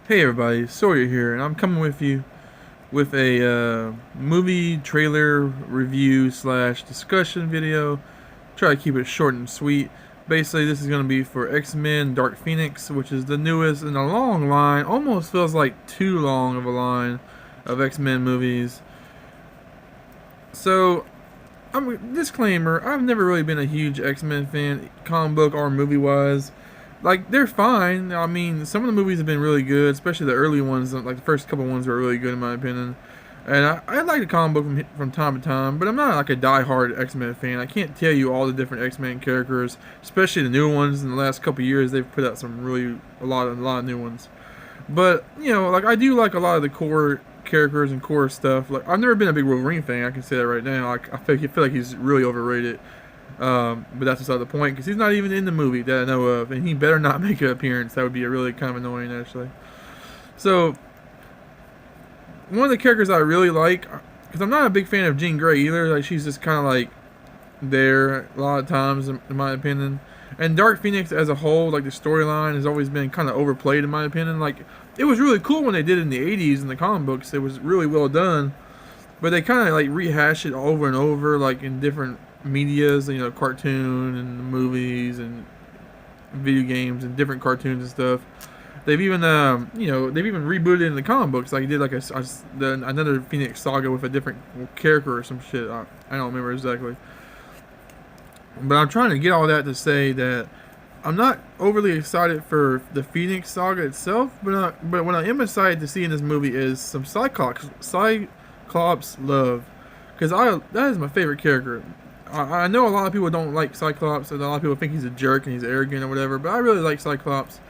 Hey everybody, Sawyer here, and I'm coming with you with a movie trailer review slash discussion video. Try to keep it short and sweet. Basically, this is going to be for X-Men Dark Phoenix, which is the newest in a long line. Almost feels like too long of a line of X-Men movies. So, disclaimer, I've never really been a huge X-Men fan, comic book or movie wise. Like, they're fine. I mean, some of the movies have been really good, especially the early ones. Like the first couple ones were really good in my opinion. And I like the comic book from time to time, but I'm not like a die-hard X-Men fan. I can't tell you all the different X-Men characters, especially the new ones. In the last couple years, they've put out some really a lot of new ones. But like I do like a lot of the core characters and core stuff. Like I've never been a big Wolverine fan. I can say that right now. Like I feel like he's really overrated. But that's beside the point because he's not even in the movie that I know of, and he better not make an appearance. That would be a really kind of annoying, actually. So one of the characters I really like, because I'm not a big fan of Jean Grey either. Like she's just kind of like there a lot of times, in my opinion. And Dark Phoenix as a whole, like the storyline has always been kind of overplayed in my opinion. Like it was really cool when they did it in the '80s in the comic books. It was really well done, but they kind of like rehash it over and over, like in different medias, cartoon and movies and video games and different cartoons and stuff. They've even, they've even rebooted it in the comic books. Like, he did like another Phoenix saga with a different character or some shit. I don't remember exactly. But I'm trying to get all that to say that I'm not overly excited for the Phoenix saga itself, but what I am excited to see in this movie is some Cyclops love, because that is my favorite character. I know a lot of people don't like Cyclops, and a lot of people think he's a jerk and he's arrogant or whatever, but I really like Cyclops,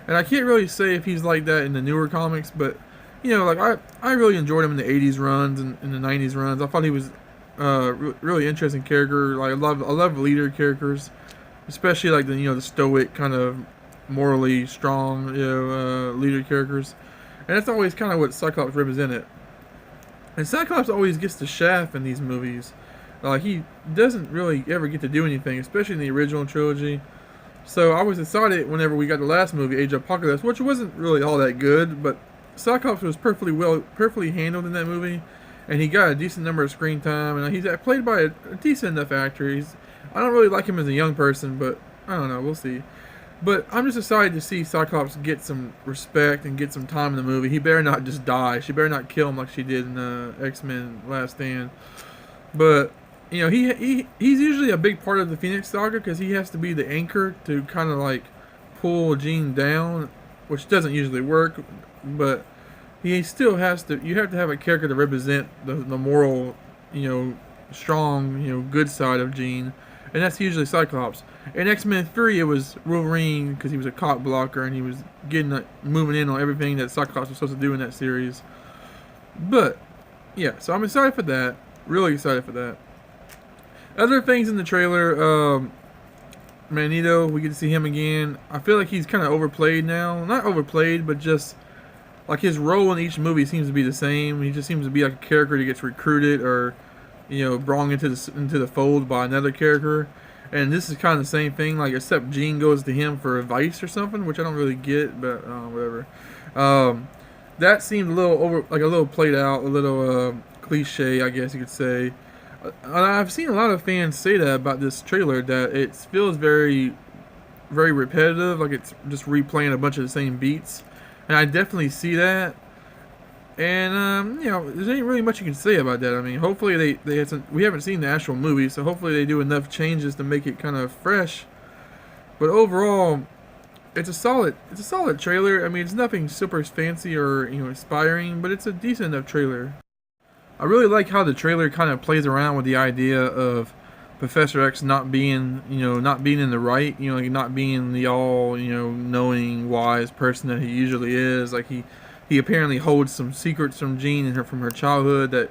and I can't really say if he's like that in the newer comics, but like I really enjoyed him in the '80s runs and in the '90s runs. I thought he was really interesting character. Like I love leader characters, especially like the stoic kind of morally strong leader characters, and that's always kind of what Cyclops represented. And Cyclops always gets the shaft in these movies. Like he doesn't really ever get to do anything, especially in the original trilogy. So I was excited whenever we got the last movie, Age of Apocalypse, which wasn't really all that good, but Cyclops was perfectly handled in that movie, and he got a decent number of screen time, and he's played by a decent enough actor. I don't really like him as a young person, but I don't know, we'll see. But I'm just excited to see Cyclops get some respect and get some time in the movie. He better not just die. She better not kill him like she did in X-Men Last Stand. But he's usually a big part of the Phoenix Saga because he has to be the anchor to kind of like pull Jean down, which doesn't usually work. But he still has to. You have to have a character to represent the moral, strong, good side of Jean, and that's usually Cyclops. In X-Men 3, it was Wolverine because he was a cop blocker and he was moving in on everything that Cyclops was supposed to do in that series. But yeah, so I'm excited for that. Really excited for that. Other things in the trailer, Magneto, we get to see him again. I feel like he's kind of overplayed now. Not overplayed, but just like his role in each movie seems to be the same. He just seems to be like a character that gets recruited or brought into the fold by another character. And this is kind of the same thing, like except Jean goes to him for advice or something, which I don't really get, but whatever. That seemed a little like a little played out, a little cliche, I guess you could say. I've seen a lot of fans say that about this trailer, that it feels very, very repetitive, like it's just replaying a bunch of the same beats, and I definitely see that. And there ain't really much you can say about that. I mean, hopefully they had some. We haven't seen the actual movie, so hopefully they do enough changes to make it kind of fresh. But overall, it's a solid trailer. I mean, it's nothing super fancy or inspiring, but it's a decent enough trailer. I really like how the trailer kind of plays around with the idea of Professor X not being in the right, like not being the all, knowing, wise person that he usually is. Like he apparently holds some secrets from Jean and from her childhood that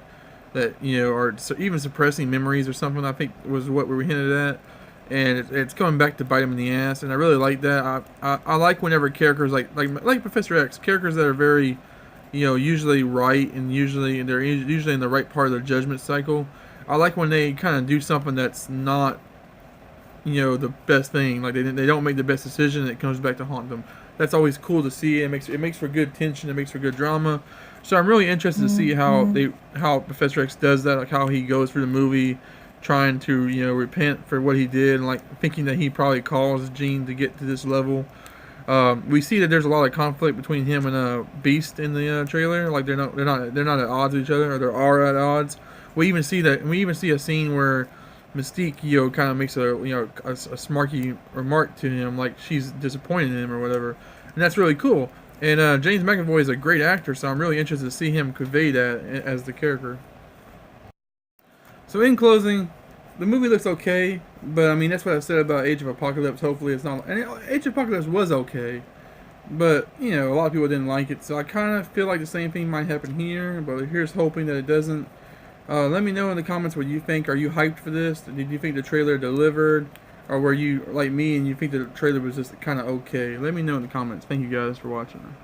are even suppressing memories or something. I think was what we were hinted at, and it's coming back to bite him in the ass. And I really like that. I like whenever characters like Professor X, characters that are very usually right and they're usually in the right part of their judgment cycle. I like when they kind of do something that's not the best thing. Like they don't make the best decision and it comes back to haunt them. that's always cool to see. It makes for good tension. It makes for good drama. So I'm really interested to see how Professor X does that, like how he goes through the movie, trying to repent for what he did, and like thinking that he probably caused Jean to get to this level. We see that there's a lot of conflict between him and Beast in the trailer. Like they're not at odds with each other, or they are at odds. We even see that. We even see a scene where Mystique, kind of makes a smarky remark to him, like she's disappointed in him or whatever, and that's really cool. And James McAvoy is a great actor, so I'm really interested to see him convey that as the character. So in closing, the movie looks okay, but I mean that's what I said about Age of Apocalypse. Hopefully it's not. And Age of Apocalypse was okay, but a lot of people didn't like it. So I kind of feel like the same thing might happen here. But here's hoping that it doesn't. Let me know in the comments what you think. Are you hyped for this? Did you think the trailer delivered, or were you like me and you think the trailer was just kind of okay? Let me know in the comments. Thank you guys for watching.